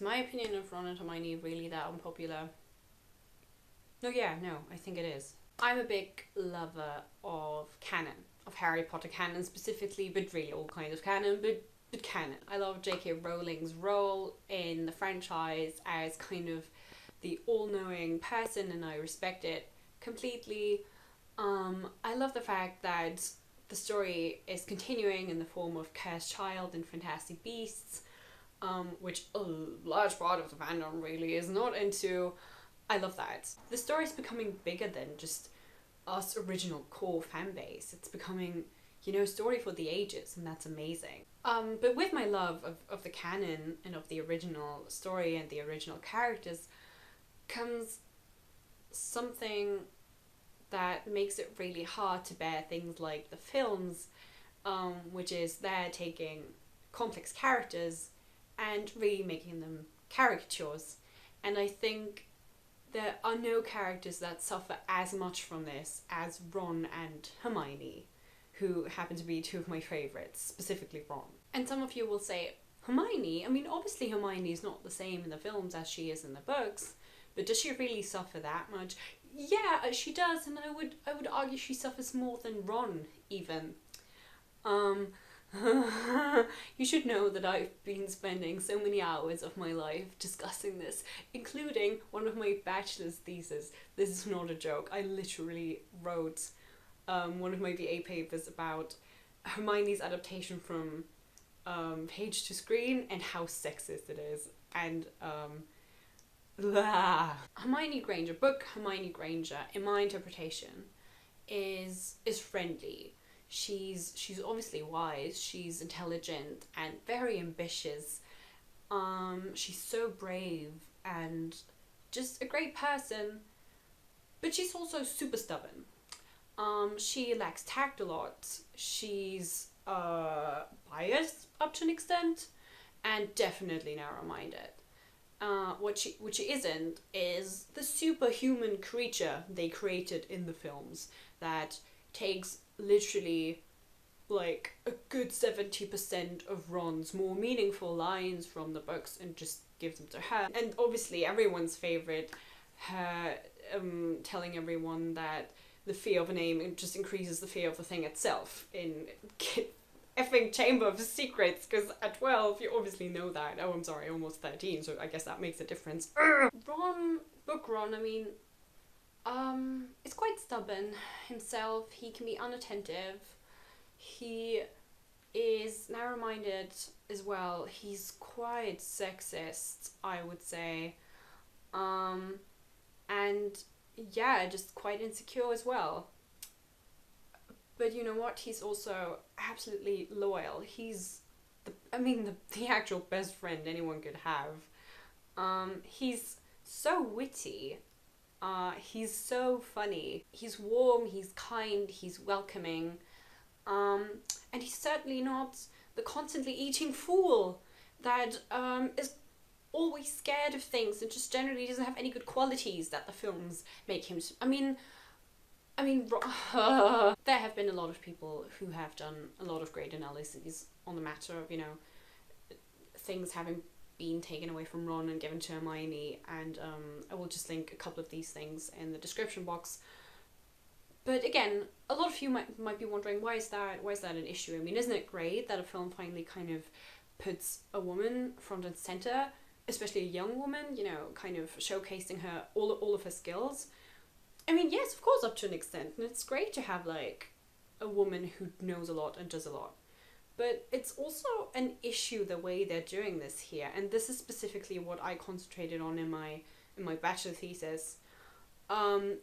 Is my opinion of Ron and Hermione really that unpopular? No, I think it is. I'm a big lover of canon, of Harry Potter canon specifically, but really all kinds of canon, but canon. I love J.K. Rowling's role in the franchise as kind of the all-knowing person, and I respect it completely. I love the fact that the story is continuing in the form of Cursed Child and Fantastic Beasts, which a large part of the fandom really is not into. I love that. The story is becoming bigger than just us original core fan base. It's becoming, story for the ages, and that's amazing. But with my love of the canon and of the original story and the original characters comes something that makes it really hard to bear things like the films, which is they're taking complex characters and really making them caricatures. And I think there are no characters that suffer as much from this as Ron and Hermione, who happen to be two of my favourites, specifically Ron. And some of you will say, Hermione? I mean, obviously Hermione is not the same in the films as she is in the books, but does she really suffer that much? Yeah, she does, and I would argue she suffers more than Ron, even. You should know that I've been spending so many hours of my life discussing this, including one of my bachelor's theses. This is not a joke. I literally wrote one of my VA papers about Hermione's adaptation from page to screen and how sexist it is. And Hermione Granger, book Hermione Granger, in my interpretation, is friendly. She's obviously wise, she's intelligent and very ambitious. She's so brave and just a great person, but she's also super stubborn. She lacks tact a lot. She's biased up to an extent, and definitely narrow-minded. What she isn't is the superhuman creature they created in the films that takes literally like a good 70% of Ron's more meaningful lines from the books and just gives them to her. And obviously everyone's favourite, her telling everyone that the fear of a name just increases the fear of the thing itself in effing Chamber of Secrets, because at 12 you obviously know that. Oh, I'm sorry, almost 13, so I guess that makes a difference. Ron, I mean, is quite stubborn himself. He can be unattentive. He is narrow-minded as well. He's quite sexist, I would say. And yeah, just quite insecure as well. But you know what? He's also absolutely loyal. He's the actual best friend anyone could have. He's so witty. He's so funny. He's warm, he's kind, he's welcoming. And he's certainly not the constantly eating fool that is always scared of things and just generally doesn't have any good qualities that the films make him. There have been a lot of people who have done a lot of great analyses on the matter of, things having been taken away from Ron and given to Hermione, and I will just link a couple of these things in the description box. But again, a lot of you might be wondering, why is that an issue? I mean, isn't it great that a film finally kind of puts a woman front and center, especially a young woman, kind of showcasing her all of her skills? I mean, yes, of course, up to an extent, and it's great to have like a woman who knows a lot and does a lot. But it's also an issue the way they're doing this here, and this is specifically what I concentrated on in my bachelor thesis,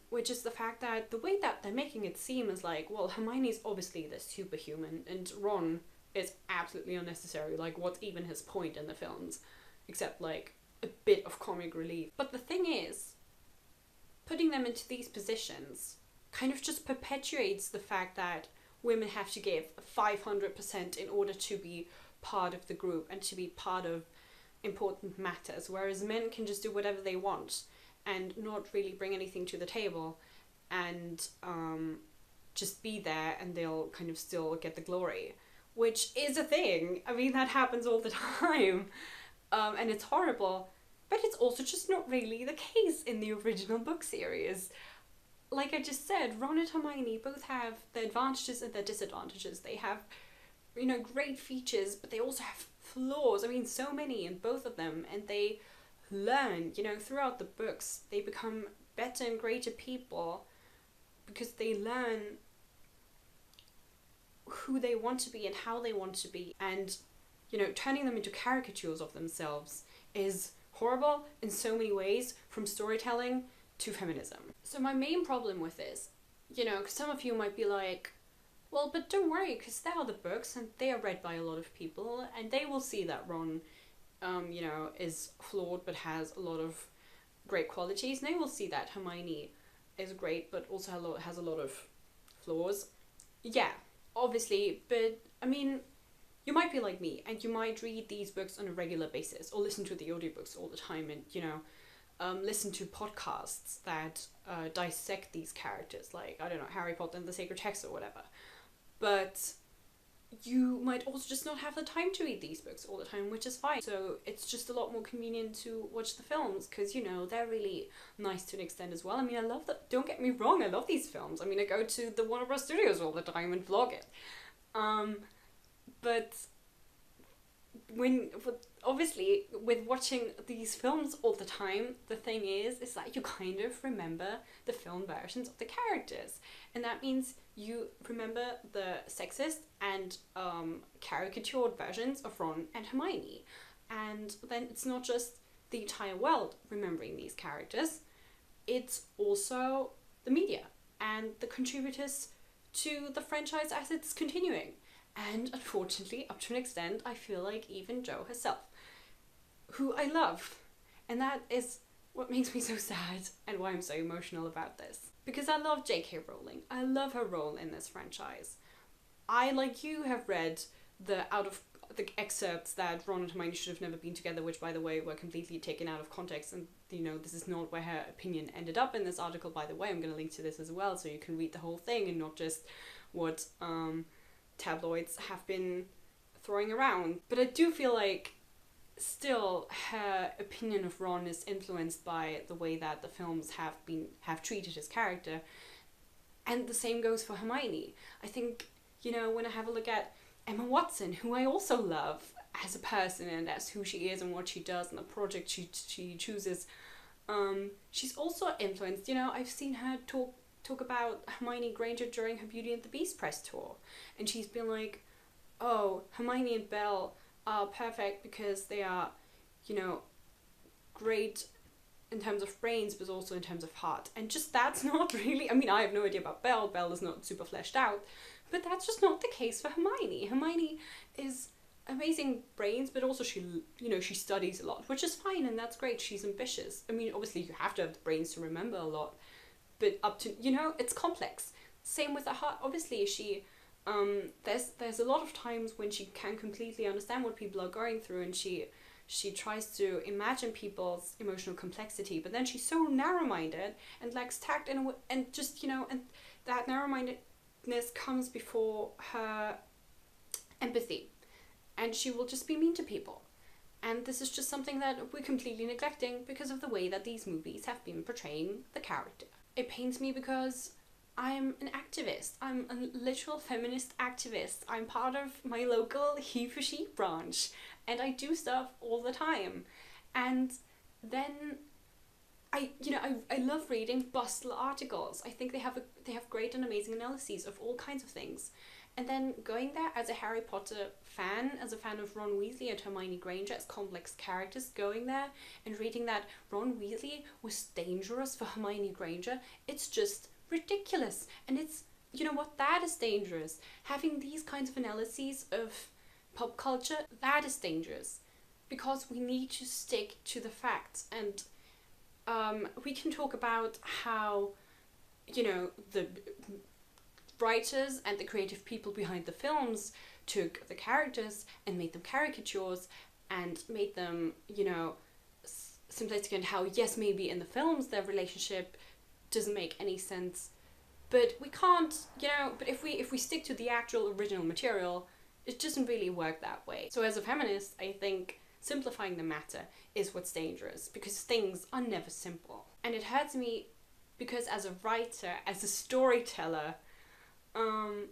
which is the fact that the way that they're making it seem is like, well, Hermione's obviously the superhuman, and Ron is absolutely unnecessary. Like, what's even his point in the films, except like a bit of comic relief? But the thing is, putting them into these positions kind of just perpetuates the fact that women have to give 500% in order to be part of the group and to be part of important matters, whereas men can just do whatever they want and not really bring anything to the table and just be there, and they'll kind of still get the glory, which is a thing. I mean, that happens all the time. and it's horrible, but it's also just not really the case in the original book series. Like I just said, Ron and Hermione both have their advantages and their disadvantages. They have, you know, great features, but they also have flaws. I mean, so many in both of them, and they learn, you know, throughout the books. They become better and greater people because they learn who they want to be and how they want to be, and, you know, turning them into caricatures of themselves is horrible in so many ways, from storytelling to feminism. So my main problem with this, you know, because some of you might be like, well, but don't worry, because they are the books and they are read by a lot of people and they will see that Ron, you know, is flawed but has a lot of great qualities, and they will see that Hermione is great but also has a lot of flaws. Yeah, obviously, but I mean, you might be like me and you might read these books on a regular basis or listen to the audiobooks all the time, and, you know, listen to podcasts that dissect these characters, like, I don't know, Harry Potter and the Sacred Text or whatever. But you might also just not have the time to read these books all the time, which is fine. So it's just a lot more convenient to watch the films because, you know, they're really nice to an extent as well. I mean, I love that. Don't get me wrong, I love these films. I mean, I go to the Warner Bros. Studios all the time and vlog it. But obviously with watching these films all the time, the thing is that you kind of remember the film versions of the characters, and that means you remember the sexist and caricatured versions of Ron and Hermione, and then it's not just the entire world remembering these characters, it's also the media and the contributors to the franchise as it's continuing. And unfortunately, up to an extent, I feel like even Jo herself, who I love. And that is what makes me so sad and why I'm so emotional about this. Because I love J.K. Rowling. I love her role in this franchise. I, like you, have read the excerpts that Ron and Hermione should have never been together, which, by the way, were completely taken out of context. And, you know, this is not where her opinion ended up in this article, by the way. I'm going to link to this as well, so you can read the whole thing and not just what tabloids have been throwing around. But I do feel like still her opinion of Ron is influenced by the way that the films have treated his character, and the same goes for Hermione. I think, you know, when I have a look at Emma Watson, who I also love as a person and as who she is and what she does and the project she chooses, she's also influenced. You know, I've seen her talk about Hermione Granger during her Beauty and the Beast press tour, and she's been like, oh, Hermione and Belle are perfect because they are, you know, great in terms of brains but also in terms of heart. And just that's not really, I mean, I have no idea about Belle. Belle is not super fleshed out, but that's just not the case for Hermione. Hermione is amazing brains, but also she, you know, she studies a lot, which is fine, and that's great. She's ambitious. I mean, obviously you have to have the brains to remember a lot, but up to, you know, it's complex. Same with the heart. Obviously she, there's a lot of times when she can completely understand what people are going through, and she tries to imagine people's emotional complexity, but then she's so narrow-minded and lacks tact and just, you know, and that narrow-mindedness comes before her empathy, and she will just be mean to people. And this is just something that we're completely neglecting because of the way that these movies have been portraying the character. It pains me because I'm an activist. I'm a literal feminist activist. I'm part of my local He for She branch, and I do stuff all the time. And then I love reading Bustle articles. I think they have great and amazing analyses of all kinds of things. And then going there as a Harry Potter fan, as a fan of Ron Weasley and Hermione Granger as complex characters, going there and reading that Ron Weasley was dangerous for Hermione Granger, it's just ridiculous. And it's, you know what, that is dangerous. Having these kinds of analyses of pop culture, that is dangerous. Because we need to stick to the facts. And we can talk about how, you know, the writers and the creative people behind the films took the characters and made them caricatures and made them, you know, simplistic, and how, yes, maybe in the films their relationship doesn't make any sense, but we can't, you know, but if we stick to the actual original material, it doesn't really work that way. So as a feminist, I think simplifying the matter is what's dangerous, because things are never simple. And it hurts me because as a writer, as a storyteller, I'm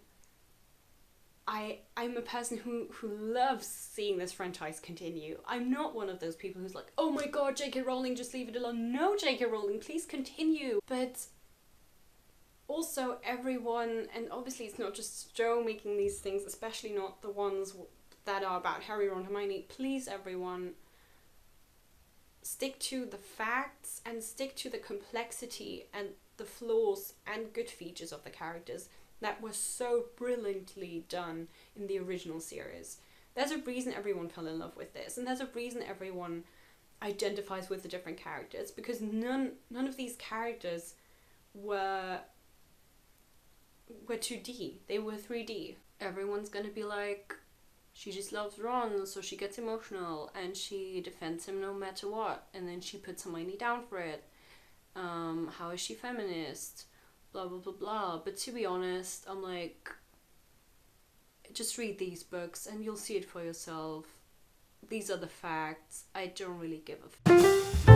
a person who loves seeing this franchise continue. I'm not one of those people who's like, oh my god, J.K. Rowling, just leave it alone. No, J.K. Rowling, please continue. But also everyone, and obviously it's not just Joe making these things, especially not the ones that are about Harry, Ron, Hermione. Please, everyone, stick to the facts and stick to the complexity and the flaws and good features of the characters that was so brilliantly done in the original series. There's a reason everyone fell in love with this, and there's a reason everyone identifies with the different characters, because none of these characters were 2D. They were 3D. Everyone's gonna be like, she just loves Ron, so she gets emotional and she defends him no matter what, and then she puts Hermione down for it. How is she feminist? Blah blah blah blah. But to be honest, I'm like, just read these books and you'll see it for yourself. These are the facts. I don't really give a